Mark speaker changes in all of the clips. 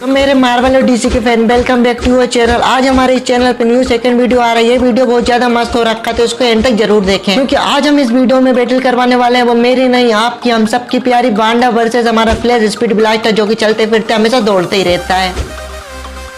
Speaker 1: तो मेरे मार्वल और डीसी के fan, welcome back to your channel. आज हमारे इस चैनल पे न्यू सेकंड वीडियो आ रहा है। ये वीडियो बहुत ज्यादा मस्त हो रखा है, तो इसको एंड तक जरूर देखें, क्योंकि आज हम इस वीडियो में बैटल करवाने वाले हैं। वो मेरी नहीं, आपकी, हम सबकी प्यारी वांडा वर्सेस हमारा फ्लैश स्पीड ब्लास्टर, जो कि चलते फिरते हमेशा दौड़ते ही रहता है।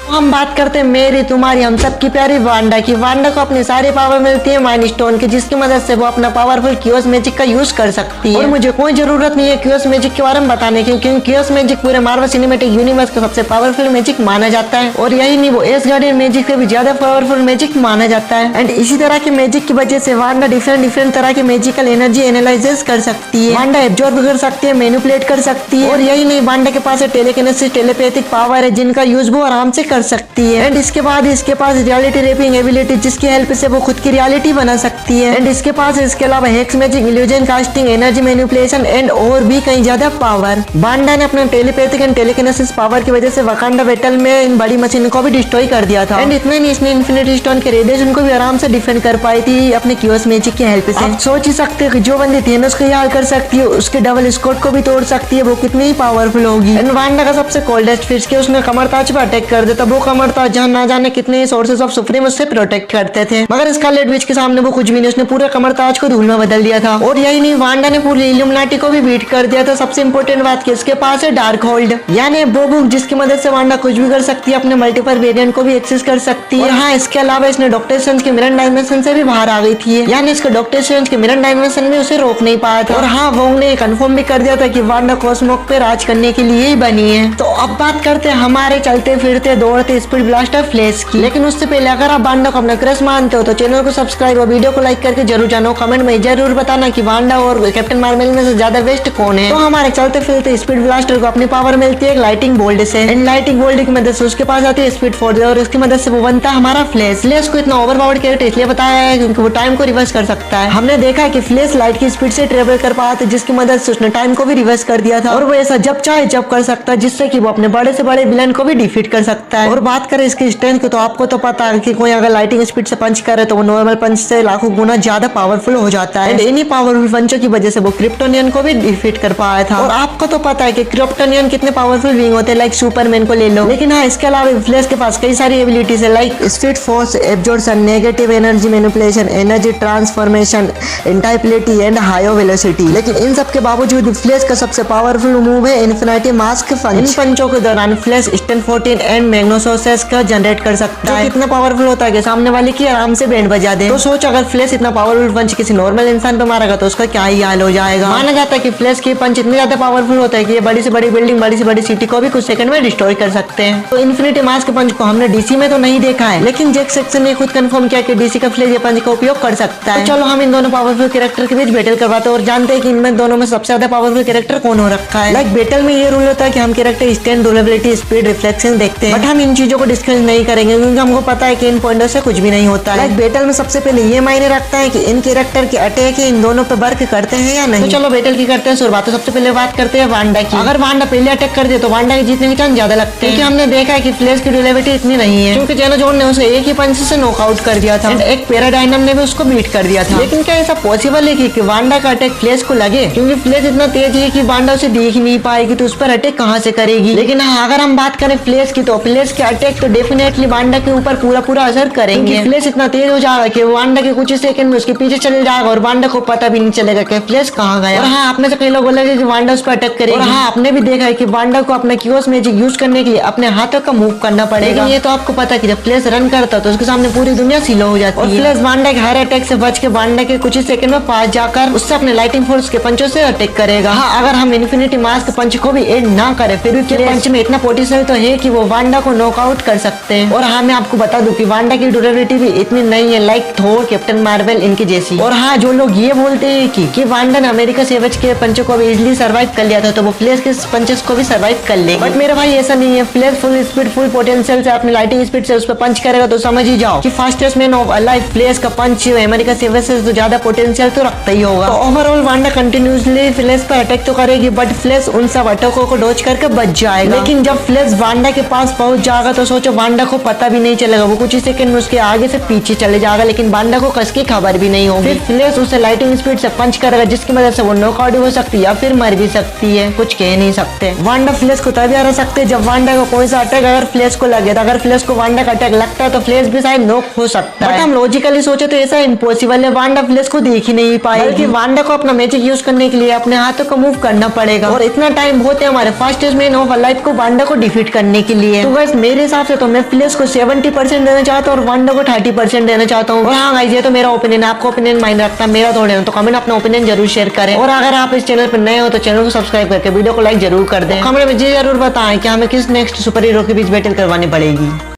Speaker 1: हम बात करते हैं मेरी, तुम्हारी, हम सबकी प्यारी वांडा की। वांडा को अपनी सारी पावर मिलती है माइंड स्टोन की, जिसकी मदद से वो अपना पावरफुल क्यूस मैजिक का यूज कर सकती है। और मुझे कोई जरूरत नहीं है क्यूस मैजिक के बारे में बताने की, क्योंकि क्यूस मैजिक पूरे मार्वल सिनेमैटिक यूनिवर्स का सबसे पावरफुल मैजिक माना जाता है। और यही नहीं, वो एसगार्डियन मैजिक से भी ज्यादा पावरफुल मैजिक माना जाता है। एंड इसी तरह के मैजिक की वजह से वांडा डिफरेंट तरह के मैजिकल एनर्जी एनालाइज कर सकती है। वांडा एब्जॉर्ब कर सकती है, मैनिपुलेट कर सकती है। और यही नहीं, वांडा के पास टेलीकिनेसिस, टेलीपैथिक पावर है, जिनका यूज वो आराम से कर सकती है। एंड इसके बाद इसके पास रियलिटी रैपिंग एबिलिटी, जिसकी हेल्प से वो खुद की रियलिटी बना सकती है। एंड इसके पास इसके अलावा hex magic, illusion casting, energy manipulation and और भी कई ज्यादा पावर। वांडा ने अपने टेलीपैथिक एंड टेलीकिनेसिस पावर की वजह से वकांडा बैटल में इन बड़ी मशीन को भी डिस्ट्रॉय कर दिया था। एंड इतने नहीं, इसने इन्फिनिटी स्टोन के रेडिएशन को भी आराम से डिफेंड कर पाई थी अपने क्यूस मैजिक की हेल्प से। आप सोच ही सकते हैं कि जो बंदी थेनोस को हाल कर सकती है, उसके डबल स्क्वाड को भी तोड़ सकती है, वो कितनी ही पावरफुल होगी। एंड वांडा का सबसे कोल्डेस्ट फिश के उसने कमरताज पे अटैक कर देता। वो कमरताज जहाँ ना जाने कितने सोर्सेस ऑफ सुप्रीम उससे प्रोटेक्ट करते थे, मगर स्कारलेट विच के सामने वो कुछ भी नहीं, उसने पूरे कमरताज को धूल में बदल दिया था। और यही नहीं, वांडा ने पूरी इल्यूमिनाटी को भी बीट कर दिया था। सबसे इंपॉर्टेंट बात कि इसके पास है डार्क होल्ड, यानी वो बुक जिसकी मदद से वांडा कुछ भी कर सकती है, अपने मल्टीपल वेरिएंट को भी एक्सेस कर सकती है। और हाँ, इसके अलावा इसने डॉक्टर स्ट्रेंज के मिरर डायमेंशन से भी बाहर आ गई थी, यानी इसके डॉक्टर स्ट्रेंज के मिरर डायमेंशन में उसे रोक नहीं पाया था। और हाँ, वोंग ने कंफर्म भी कर दिया था कि वांडा कॉस्मोक पे राज करने के लिए ही बनी है। तो अब बात करते हैं हमारे चलते फिरते दौड़ते स्पीड ब्लास्टर फ्लैश की। लेकिन उससे पहले अगर आप वांडा को अपना क्रश मानते हो तो चैनल को सब्सक्राइब और वीडियो को लाइक करके जरूर जानो। कमेंट में जरूर बताना कि वांडा और कैप्टन मार्वल में से ज्यादा बेस्ट कौन है। तो हमारे चलते फिरते स्पीड ब्लास्टर को अपनी पावर मिलती है लाइटिंग बोल्ट से। एंड लाइटिंग बोल्ट की मदद से उसके पास आती है स्पीड फोर्स, और इसकी मदद से वो बनता है हमारा फ्लैश। फ्लैश को इतना ओवरपावर्ड कैरेक्टर इसलिए बताया है क्योंकि वो टाइम को रिवर्स कर सकता है। हमने देखा है कि फ्लैश लाइट की स्पीड से ट्रेवल कर पाया था, जिसकी मदद से उसने टाइम को भी रिवर्स कर दिया था। और वो ऐसा जब चाहे जब कर सकता है, जिससे कि वो अपने बड़े से बड़े विलन को भी डिफीट कर सकता है। और बात करें इसकी स्ट्रेंथ की, तो आपको तो पता है कि कोई अगर लाइटिंग स्पीड से पंच करे तो वो नॉर्मल पंच से लाखों गुना ज्यादा पावरफुल हो जाता है। एंड इन्हीं पावरफुल पंचों की वजह से वो क्रिप्टोनियन को भी डिफीट कर पाया था। और आपको तो पता है कि क्रिप्टोनियन कितने पावरफुल बीइंग होते हैं, लाइक सुपरमैन को ले लो। लेकिन हाँ, इसके अलावा फ्लैश के पास कई सारी एबिलिटीज है, like speed force, absorption, negative energy manipulation, energy transformation, intangibility and high velocity. लेकिन इन सब के बावजूद फ्लैश का सबसे पावरफुल मूव है इन्फिनिटी मास्क पंच। इन पंचों के दौरान फ्लैश स्टन 14 एंड मैग्नेसोसस का जनरेट कर सकता है, इतना पावरफुल होता है कि सामने वाले की आराम से बैंड बजा दे। तो सोच, अगर फ्लैश इतना पावरफुल पंच किसी नॉर्मल इंसान पे मारेगा तो उसका क्या ही हाल हो जाएगा। माना जाता है कि फ्लैश के पंच इतने ज्यादा पावरफुल होता है कि ये बड़ी से बड़ी बिल्डिंग, बड़ी से बड़ी सिटी को भी कुछ सेकंड में डिस्ट्रॉय कर सकते हैं। तो इन्फिनिटी मास्क पंच को हमने डीसी में तो नहीं देखा है, लेकिन जैक सेक्शन ने खुद कंफर्म किया कि डीसी का फ्लैश ये पंच का उपयोग कर सकता है। तो चलो हम इन दोनों पावरफुल कैरेक्टर के बीच बैटल करवाते हैं और जानते हैं कि इनमें दोनों में सबसे ज्यादा पावरफुल कैरेक्टर कौन हो रखा है। लाइक बैटल में ये रूल होता है कि हम character stand, durability, speed, reflection देखते हैं, बट हम इन चीजों को डिस्कस नहीं करेंगे क्योंकि हमको पता है कि इन पॉइंटों से कुछ भी नहीं होता है। लाइक बैटल में सबसे पहले ये मायने रखता है कि इन कैरेक्टर के अटैक इन दोनों पे वर्क करते हैं या नहीं। तो चलो बैटल की करते हैं शुरुआत। तो सबसे पहले बात करते हैं वांडा की। अगर वांडा पहले अटैक कर दे तो वांडा के जीतने के चांस ज्यादा लगते हैं, क्योंकि हमने देखा है कि फ्लैश की ड्यूरेबिलिटी इतनी नहीं है, क्योंकि जेना जोन ने उसे एक ही पंच से नॉकआउट कर दिया था। एक पैराडायनम ने भी उसको बीट कर दिया था। लेकिन क्या ऐसा पॉसिबल है कि वांडा का अटैक फ्लैश को लगे, क्योंकि फ्लैश इतना तेज है कि वांडा उसे देख नहीं पाएगी, तो उस पर अटैक कहां से करेगी। लेकिन हाँ, अगर हम बात करें फ्लैश की, तो फ्लैश के अटैक तो डेफिनेटली वांडा के ऊपर पूरा असर करेंगे। फ्लैश इतना तेज हो जाएगा कि वांडा के कुछ सेकंड में उसके पीछे चले जाएगा और वांडा को पता भी नहीं चलेगा कि फ्लैश कहां गया। और हाँ, आप में से कई लोग बोलेंगे कि वांडा उस पर अटैक करेगी। और हाँ, आपने भी देखा है कि वांडा को अपना क्यूस मैजिक यूज करने के लिए अपने हाथों का मूव करना पड़ेगा। ये तो आपको पता है कि जब फ्लैश रन करता है तो उसके सामने पूरी दुनिया स्लो हो जाती है। और फ्लैश वांडा के हर अटैक से बच के वांडा के कुछ ही सेकंड में पास जाकर उससे अपने लाइटिंग फोर्स के पंचों से अटैक करेगा। हाँ, अगर हम इन्फिनिटी मास्क पंच को भी ऐड ना करें, फिर भी पंच में इतना पोटेंशियल तो है कि वो वांडा को नॉकआउट कर सकते हैं। और हाँ, मैं आपको बता दूं कि वांडा की ड्यूरेबिलिटी भी इतनी नहीं है, लाइक थोर, कैप्टन मार्वल इनकी जैसी। और हाँ, जो लोग ये बोलते हैं कि वांडा ने अमेरिका सेवेज के पंचों को भी इजीली सर्वाइव कर लिया था, तो वो फ्लैश के पंचेस को भी सर्वाइव कर लेगी। बट मेरे भाई ऐसा नहीं है। Flash full speed, full potential से अपनी लाइटिंग स्पीड से उस पर पंच करेगा तो समझ ही जाओ कि fastest man of alive flash का पंच अमेरिका सेवेज से तो ज्यादा पोटेंशियल तो रखता ही होगा। तो ओवरऑल वांडा कंटिन्यूसली फ्लैश पर अटैक तो करेगी, बट फ्लैश उन सब अटैकों को डॉज करके बच जाएगा। लेकिन जब फ्लैश वांडा के पास पहुंच जाएगा तो सोचो वांडा को पता भी नहीं चलेगा, वो कुछ ही सेकंड में उसके आगे से पीछे चले जाएगा, लेकिन वांडा को कसकी खबर भी नहीं होगी। फिर फ्लैश उसे लाइटिंग स्पीड से पंच करेगा, जिसकी मदद से वो नॉकआउट हो सकती है या फिर मर भी सकती है, कुछ कह नहीं सकते। वांडा फ्लैश को तभी हरा सकते हैं जब वांडा का कोई सा अटैक अगर फ्लैश को लगे, तो अगर फ्लैश को वांडा का अटैक लगता है तो फ्लैश भी शायद नॉक हो सकता है। बट हम लॉजिकली सोचे तो ऐसा इम्पॉसिबल है, वांडा फ्लैश को देख ही नहीं पाएगी, बल्कि वांडा को अपना मैजिक यूज करने के लिए अपने हाथों को मूव करना पड़ेगा, और इतना टाइम बहुत है हमारे फास्टेस्ट मैन ऑफ लाइफ को वांडा को डिफीट करने के लिए। तो बस मेरे हिसाब से तो मैं फ्लैश को 70% देना चाहता हूँ और वांडा को 30% देना चाहता हूँ। और हाँ गाइस, ये तो मेरा ओपिनियन, आपको ओपिनियन मायने रखता है, मेरा थोड़े ना। तो कमेंट अपना ओपिनियन जरूर शेयर करें, और अगर आप इस चैनल पर नए हो तो चैनल को सब्सक्राइब करके वीडियो को लाइक जरूर कर दें। कमेंट में जरूर बताएं कि हमें किस नेक्स्ट सुपर हीरो के बीच बैटल करवानी पड़ेगी।